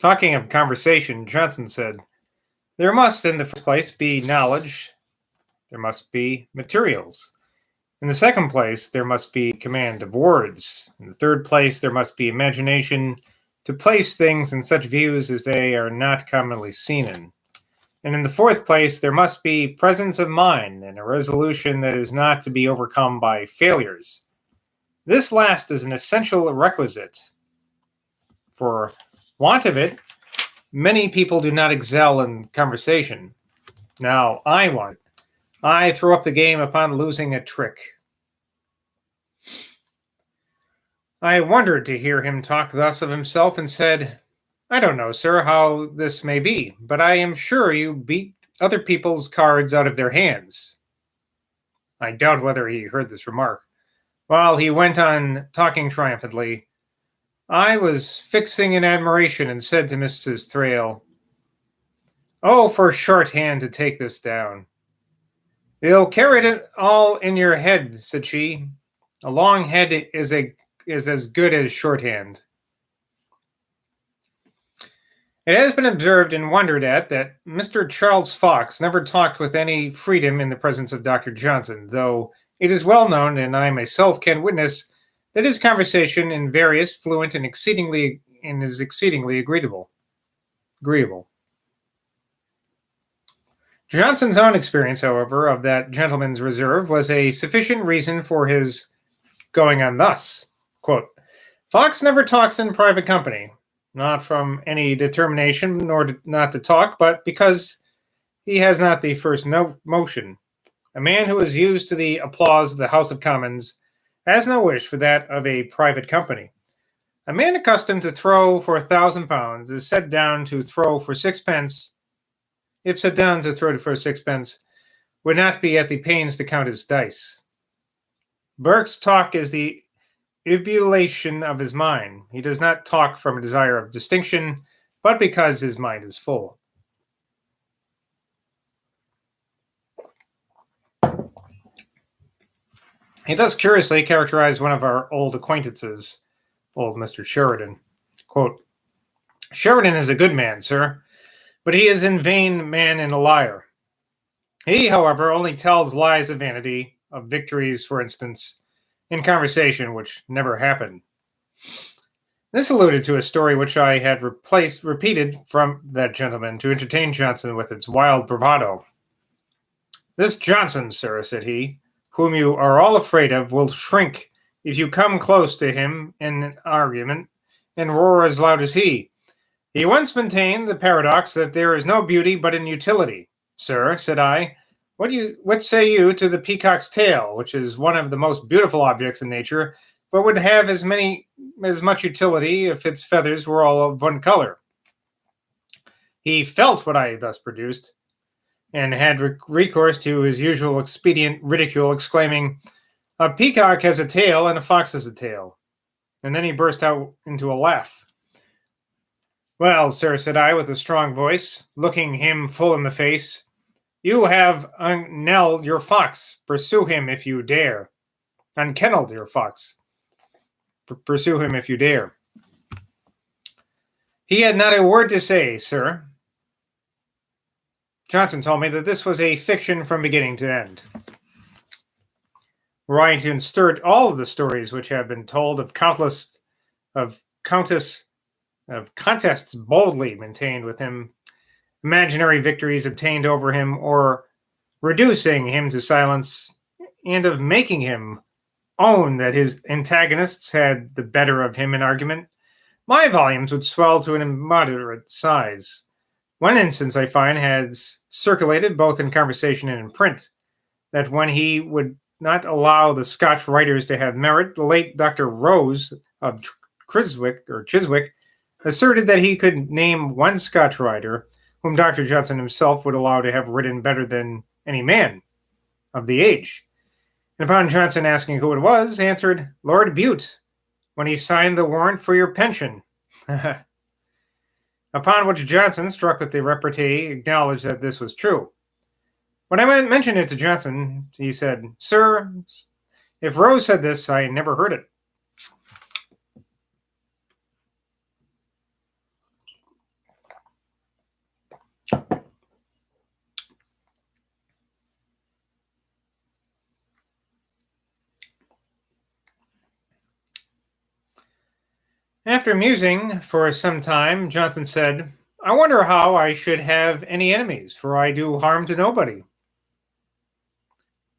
Talking of conversation, Johnson said, "There must, in the first place, be knowledge. There must be materials. In the second place, there must be command of words. In the third place, there must be imagination to place things in such views as they are not commonly seen in. And in the fourth place, there must be presence of mind and a resolution that is not to be overcome by failures. This last is an essential requisite. For want of it, many people do not excel in conversation. Now, I want it. I throw up the game upon losing a trick." I wondered to hear him talk thus of himself and said, "I don't know, sir, how this may be, but I am sure you beat other people's cards out of their hands." I doubt whether he heard this remark. While he went on talking triumphantly, I was fixing in admiration and said to Mrs. Thrale, "Oh, for shorthand to take this down." "You'll carry it all in your head," said she. "A long head is as good as shorthand." It has been observed and wondered at that Mr. Charles Fox never talked with any freedom in the presence of Dr. Johnson, though it is well known, and I myself can witness, that his conversation is various, fluent, and is exceedingly agreeable. Johnson's own experience, however, of that gentleman's reserve was a sufficient reason for his going on thus. Quote, "Fox never talks in private company, not from any determination nor not to talk, but because he has not the first motion. A man who is used to the applause of the House of Commons has no wish for that of a private company. A man accustomed to throw for £1,000 is set down to throw for sixpence. If set down to throw for sixpence, would not be at the pains to count his dice. Burke's talk is the ebullition of his mind. He does not talk from a desire of distinction, but because his mind is full." He thus curiously characterized one of our old acquaintances, old Mr. Sheridan. Quote, "Sheridan is a good man, sir, but he is in vain man and a liar. He, however, only tells lies of vanity, of victories, for instance, in conversation which never happened." This alluded to a story which I had repeated from that gentleman to entertain Johnson with its wild bravado. "This Johnson, sir," said he, "whom you are all afraid of, will shrink if you come close to him in an argument and roar as loud as he. He once maintained the paradox that there is no beauty but in utility. Sir," said I, what say you to the peacock's tail, which is one of the most beautiful objects in nature, but would have as much utility if its feathers were all of one color?" He felt what I thus produced, and had recourse to his usual expedient ridicule, exclaiming, "A peacock has a tail and a fox has a tail." And then he burst out into a laugh. "Well, sir," said I with a strong voice, looking him full in the face, "you have unkennelled your fox. Pursue him if you dare. Unkennelled your fox. Pursue him if you dare." He had not a word to say, sir. Johnson told me that this was a fiction from beginning to end. Were I to insert all of the stories which have been told of contests boldly maintained with him, imaginary victories obtained over him, or reducing him to silence, and of making him own that his antagonists had the better of him in argument, my volumes would swell to an immoderate size. One instance, I find, has circulated both in conversation and in print, that when he would not allow the Scotch writers to have merit, the late Dr. Rose of Chiswick asserted that he could name one Scotch writer whom Dr. Johnson himself would allow to have written better than any man of the age. And upon Johnson asking who it was, answered, "Lord Bute, when he signed the warrant for your pension." Upon which Johnson, struck with the repartee, acknowledged that this was true. When I mentioned it to Johnson, he said, "Sir, if Rose said this, I never heard it." After musing for some time, Johnson said, "I wonder how I should have any enemies, for I do harm to nobody."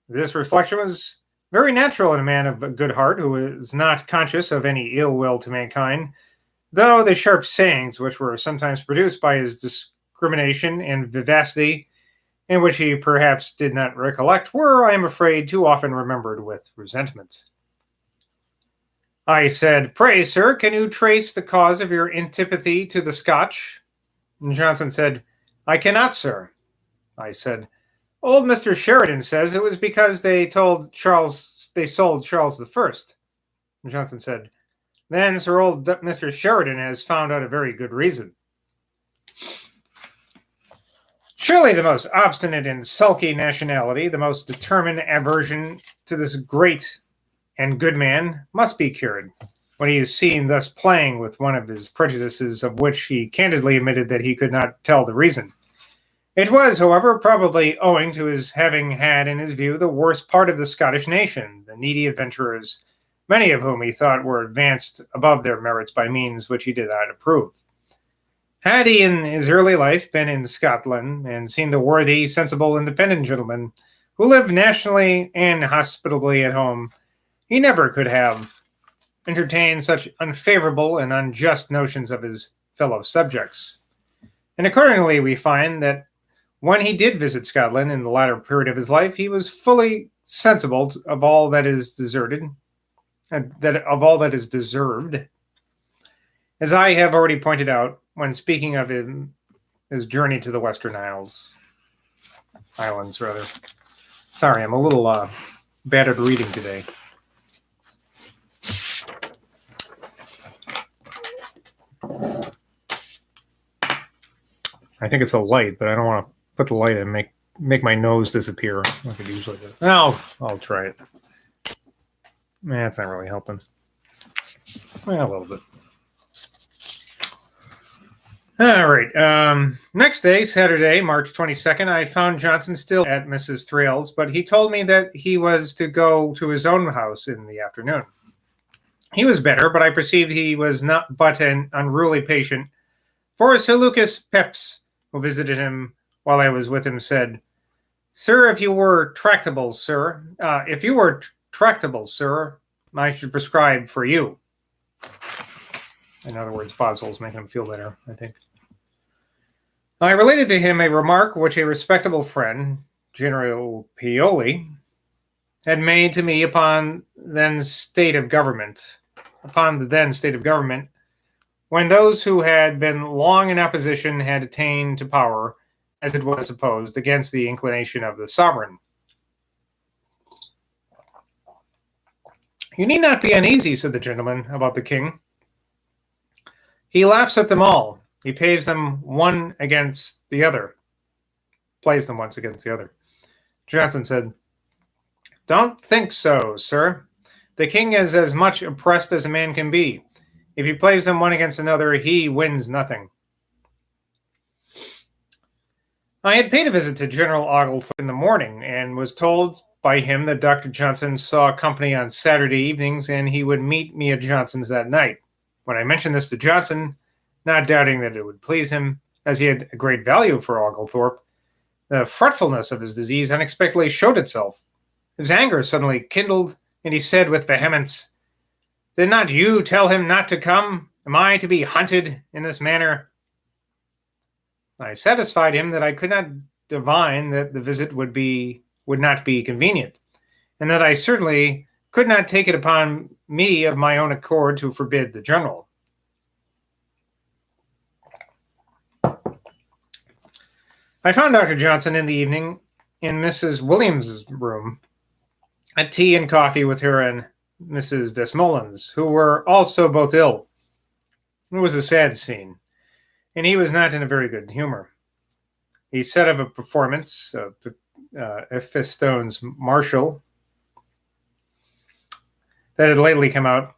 This reflection was very natural in a man of a good heart who was not conscious of any ill will to mankind, though the sharp sayings which were sometimes produced by his discrimination and vivacity, and which he perhaps did not recollect, were, I am afraid, too often remembered with resentment. I said, "Pray, sir, can you trace the cause of your antipathy to the Scotch?" And Johnson said, "I cannot, sir." I said, "Old Mr. Sheridan says it was because they sold Charles I." And Johnson said, "Then Sir old Mr. Sheridan has found out a very good reason." Surely the most obstinate and sulky nationality, the most determined aversion to this great and good man, must be cured, when he is seen thus playing with one of his prejudices, of which he candidly admitted that he could not tell the reason. It was, however, probably owing to his having had in his view the worst part of the Scottish nation, the needy adventurers, many of whom he thought were advanced above their merits by means which he did not approve. Had he in his early life been in Scotland and seen the worthy, sensible, independent gentlemen who lived nationally and hospitably at home, he never could have entertained such unfavorable and unjust notions of his fellow subjects. And accordingly, we find that when he did visit Scotland in the latter period of his life, he was fully sensible of all that is deserved, as I have already pointed out when speaking of his journey to the Western Islands. Sorry, I'm a little bad at reading today. I think it's a light, but I don't want to put the light in and make my nose disappear like it usually does. I'll try it. It's not really helping. Well, a little bit. All right. Next day, Saturday, March 22nd, I found Johnson still at Mrs. Thrale's, but he told me that he was to go to his own house in the afternoon. He was better, but I perceived he was not but an unruly patient, for Sir Lucas Peps, who visited him while I was with him, said, "Sir, if you were tractable, sir, I should prescribe for you." In other words, Boswell's making him feel better, I think. I related to him a remark which a respectable friend, General Pioli, had made to me upon the then state of government, when those who had been long in opposition had attained to power, as it was supposed, against the inclination of the sovereign. "You need not be uneasy," said the gentleman, "about the king. He laughs at them all. He plays them one against the other. Johnson said, "Don't think so, sir. The king is as much oppressed as a man can be. If he plays them one against another, he wins nothing." I had paid a visit to General Oglethorpe in the morning, and was told by him that Dr. Johnson saw company on Saturday evenings, and he would meet me at Johnson's that night. When I mentioned this to Johnson, not doubting that it would please him, as he had a great value for Oglethorpe, the fretfulness of his disease unexpectedly showed itself. His anger suddenly kindled, and he said with vehemence, "Did not you tell him not to come? Am I to be hunted in this manner?" I satisfied him that I could not divine that the visit would not be convenient, and that I certainly could not take it upon me of my own accord to forbid the general. I found Dr. Johnson in the evening in Mrs. Williams's room, at tea and coffee with her and Mrs. Desmoulins, who were also both ill. It was a sad scene, and he was not in a very good humor. He said of a performance of Ephistone's Marshall that had lately come out,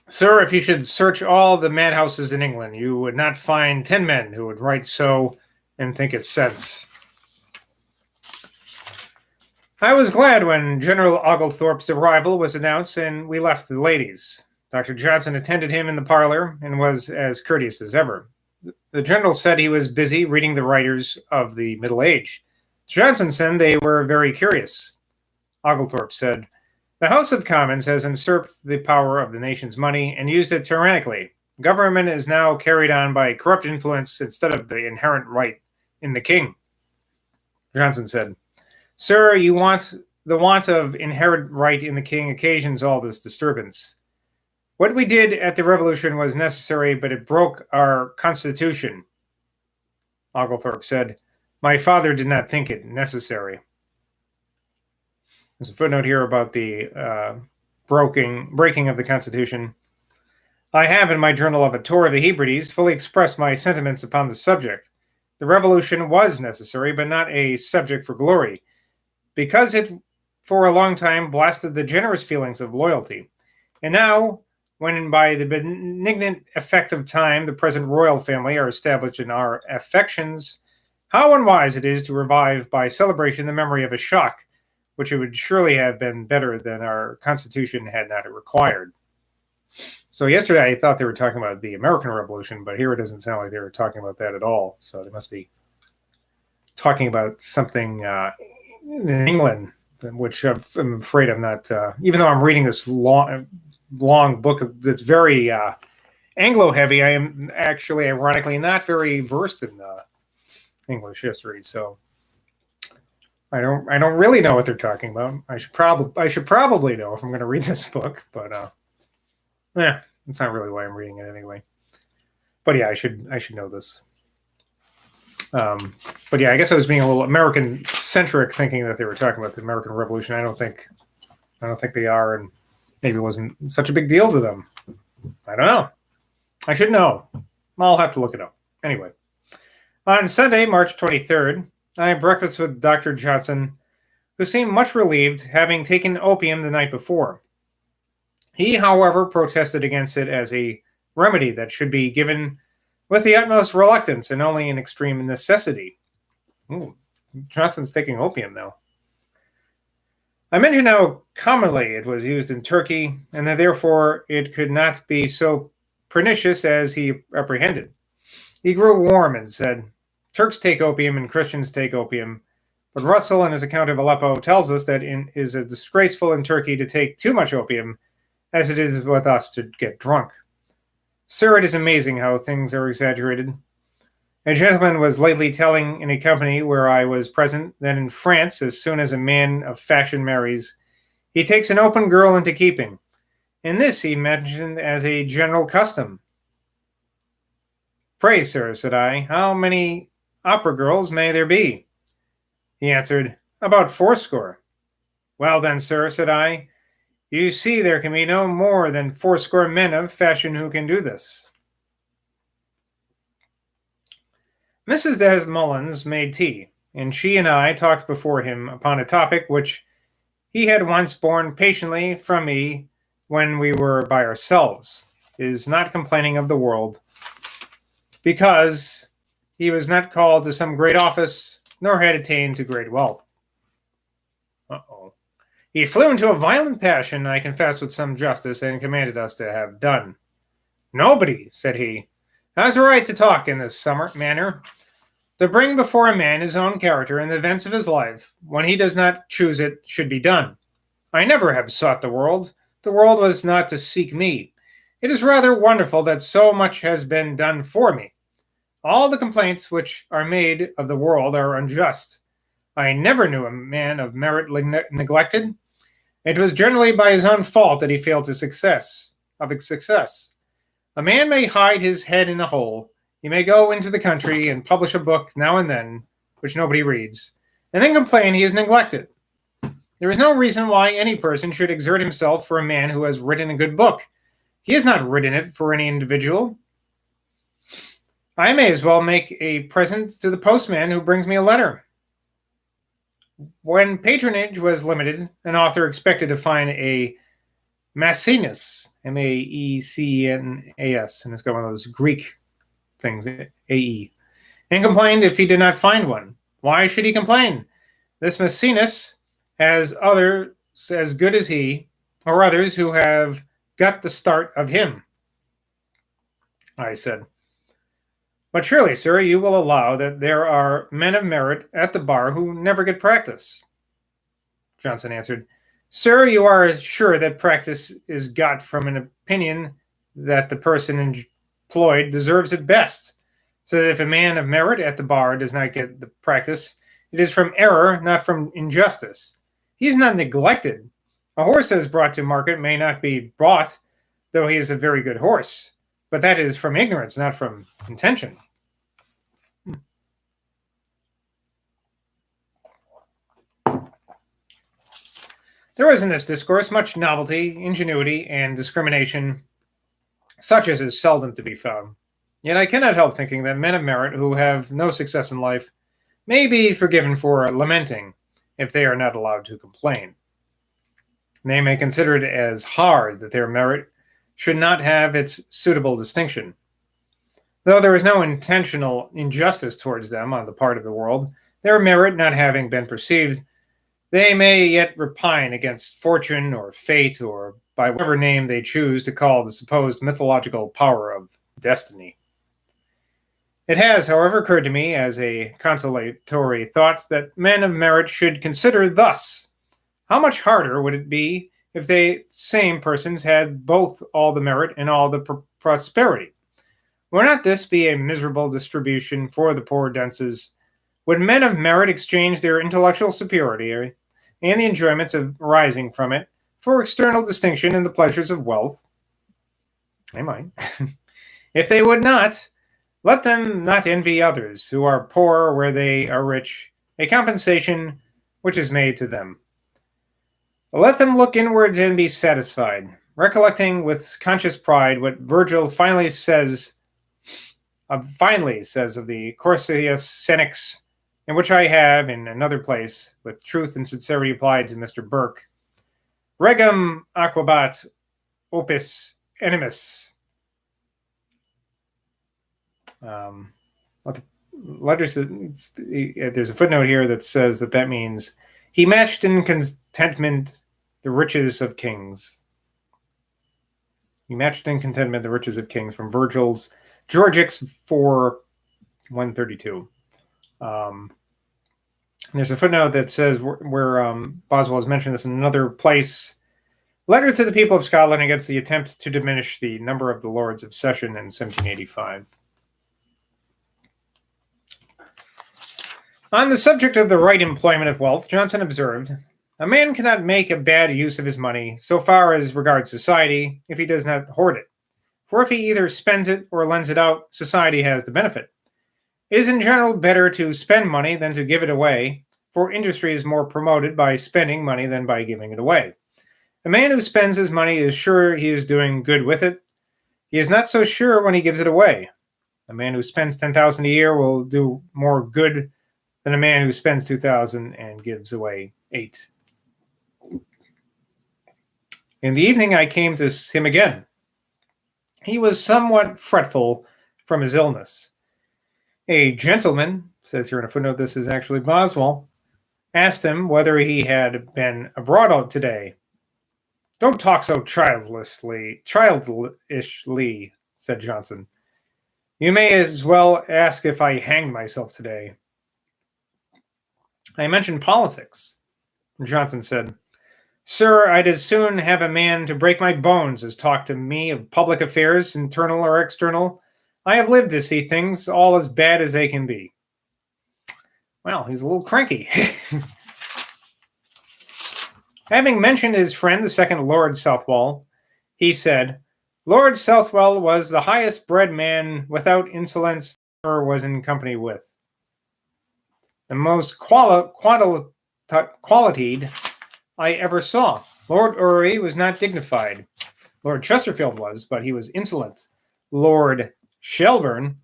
"Sir, if you should search all the madhouses in England, you would not find 10 men who would write so and think it sense." I was glad when General Oglethorpe's arrival was announced, and we left the ladies. Dr. Johnson attended him in the parlor and was as courteous as ever. The general said he was busy reading the writers of the Middle Age. Johnson said they were very curious. Oglethorpe said, "The House of Commons has usurped the power of the nation's money and used it tyrannically. Government is now carried on by corrupt influence instead of the inherent right in the king." Johnson said, "Sir, the want of inherent right in the king occasions all this disturbance. What we did at the Revolution was necessary, but it broke our Constitution." Oglethorpe said, "My father did not think it necessary." There's a footnote here about the breaking of the Constitution. "I have, in my journal of a tour of the Hebrides, fully expressed my sentiments upon the subject. The Revolution was necessary, but not a subject for glory, because it for a long time blasted the generous feelings of loyalty. And now, when by the benignant effect of time the present royal family are established in our affections, how unwise it is to revive by celebration the memory of a shock, which it would surely have been better than our Constitution had not required." So yesterday I thought they were talking about the American Revolution, but here it doesn't sound like they were talking about that at all. So they must be talking about something in England, which I'm afraid I'm not, even though I'm reading this long book that's very Anglo-heavy, I am actually, ironically, not very versed in English history. So I don't really know what they're talking about. I should probably know if I'm going to read this book, but that's not really why I'm reading it anyway. But yeah, I should know this. But yeah, I guess I was being a little American centric, thinking that they were talking about the American Revolution. I don't think they are, and maybe it wasn't such a big deal to them. I don't know. I should know. I'll have to look it up. Anyway, on Sunday, March 23rd, I had breakfast with Dr. Johnson, who seemed much relieved, having taken opium the night before. He, however, protested against it as a remedy that should be given with the utmost reluctance and only in extreme necessity. Ooh, Johnson's taking opium now. I mentioned how commonly it was used in Turkey, and that therefore it could not be so pernicious as he apprehended. He grew warm and said, "Turks take opium and Christians take opium, but Russell, in his account of Aleppo, tells us that it is as disgraceful in Turkey to take too much opium as it is with us to get drunk. Sir, it is amazing how things are exaggerated. A gentleman was lately telling in a company where I was present that in France, as soon as a man of fashion marries, he takes an open girl into keeping, and this he mentioned as a general custom. 'Pray, sir,' said I, 'how many opera girls may there be?' He answered, 'About 80. Well then, sir,' said I, 'you see there can be no more than 80 men of fashion who can do this.'" Mrs. Desmoulins made tea, and she and I talked before him upon a topic which he had once borne patiently from me when we were by ourselves, is not complaining of the world, because he was not called to some great office, nor had attained to great wealth. He flew into a violent passion, I confess with some justice, and commanded us to have done. "Nobody," said he, "has a right to talk in this manner. To bring before a man his own character and the events of his life, when he does not choose it, should be done. I never have sought the world. The world was not to seek me. It is rather wonderful that so much has been done for me. All the complaints which are made of the world are unjust. I never knew a man of merit neglected. It was generally by his own fault that he failed of success. A man may hide his head in a hole. He may go into the country and publish a book now and then, which nobody reads, and then complain he is neglected. There is no reason why any person should exert himself for a man who has written a good book. He has not written it for any individual. I may as well make a present to the postman who brings me a letter. When patronage was limited, an author expected to find a Maecenas, Maecenas, and it's got one of those Greek things, A-E, and complained if he did not find one. Why should he complain? This Maecenas has others as good as he, or others who have got the start of him. I said, but surely, sir, you will allow that there are men of merit at the bar who never get practice. Johnson answered, sir, you are sure that practice is got from an opinion that the person employed deserves it best, so that if a man of merit at the bar does not get the practice, it is from error, not from injustice. He is not neglected. A horse that is brought to market may not be bought, though he is a very good horse, but that is from ignorance, not from intention. There was in this discourse much novelty, ingenuity, and discrimination, such as is seldom to be found. Yet I cannot help thinking that men of merit who have no success in life may be forgiven for lamenting if they are not allowed to complain. They may consider it as hard that their merit should not have its suitable distinction. Though there is no intentional injustice towards them on the part of the world, their merit not having been perceived, they may yet repine against fortune or fate, or by whatever name they choose to call the supposed mythological power of destiny. It has, however, occurred to me as a consolatory thought that men of merit should consider thus: how much harder would it be if they same persons had both all the merit and all the prosperity? Would not this be a miserable distribution for the poor dunces? Would men of merit exchange their intellectual superiority and the enjoyments arising from it for external distinction and the pleasures of wealth? They might. If they would not, let them not envy others who are poor where they are rich, a compensation which is made to them. Let them look inwards and be satisfied, recollecting with conscious pride what Virgil finally says of the Corsius Senex, and which I have in another place, with truth and sincerity applied to Mr. Burke. Regum aquabat opus animus. There's a footnote here that says that means he matched in contentment the riches of kings. He matched in contentment the riches of kings, from Virgil's Georgics 4:132. There's a footnote that says where Boswell has mentioned this in another place. Letter to the people of Scotland against the attempt to diminish the number of the Lords of Session in 1785. On the subject of the right employment of wealth, Johnson observed, a man cannot make a bad use of his money so far as regards society if he does not hoard it. For if he either spends it or lends it out, society has the benefit. It is in general better to spend money than to give it away, for industry is more promoted by spending money than by giving it away. A man who spends his money is sure he is doing good with it. He is not so sure when he gives it away. A man who spends $10,000 a year will do more good than a man who spends $2,000 and gives away $8,000. In the evening, I came to him again. He was somewhat fretful from his illness. A gentleman, says here in a footnote, this is actually Boswell, asked him whether he had been abroad today. Don't talk so childishly, said Johnson. You may as well ask if I hanged myself today. I mentioned politics. Johnson said, Sir, I'd as soon have a man to break my bones as talk to me of public affairs, internal or external. I have lived to see things all as bad as they can be. Well, he's a little cranky. Having mentioned his friend, the second Lord Southwell, he said, Lord Southwell was the highest bred man without insolence or was in company with. The most qualitied I ever saw. Lord Urry was not dignified. Lord Chesterfield was, but he was insolent. Lord Shelburne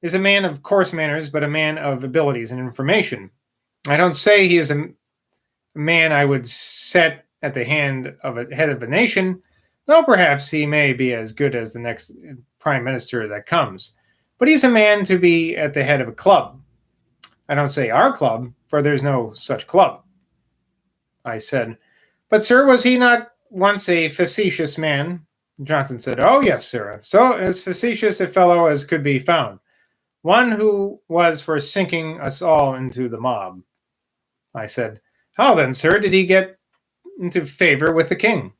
is a man of coarse manners, but a man of abilities and information. I don't say he is a man I would set at the head of a nation, though perhaps he may be as good as the next prime minister that comes. But he's a man to be at the head of a club. I don't say our club, for there's no such club. I said, but sir, was he not once a facetious man? Johnson said, "Oh, yes, sir. So as facetious a fellow as could be found. One who was for sinking us all into the mob." I said, "How then, sir, did he get into favor with the king?"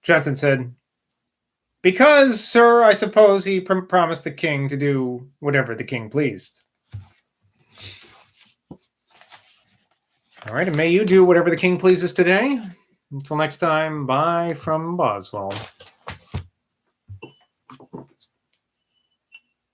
Johnson said, "Because, sir, I suppose he promised the king to do whatever the king pleased." All right, and may you do whatever the king pleases today. Until next time, bye from Boswell.